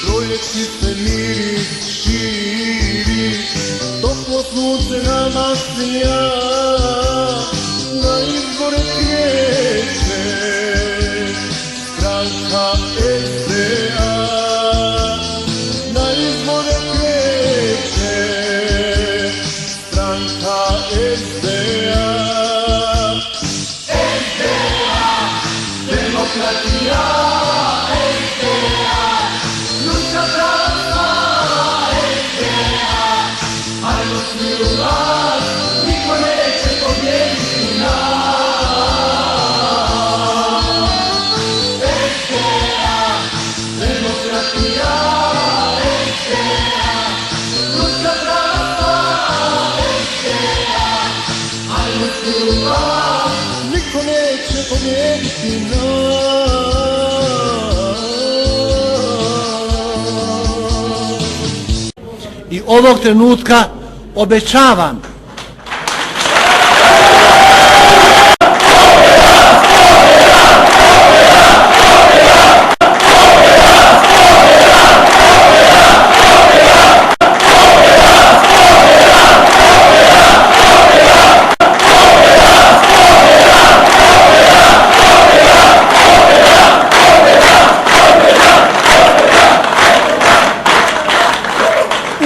Proljeći se miris širi, toplo sunce nama sija, na izbore kreće stranka SDA. Na izbore kreće stranka SDA. SDA, demokratija, SDA, ljudska prava, SDA, ajmo svi u glas, niko neće pobijediti nas. SDA, demokratija, SDA, ljudska prava, SDA, ajmo svi u glas, niko neće pobijediti nas. I ovog trenutka obećavam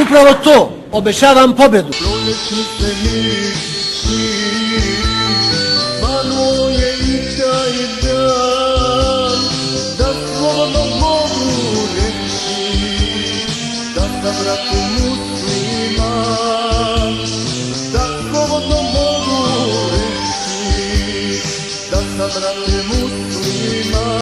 upravo to, obećavam pobjedu. Proljeći se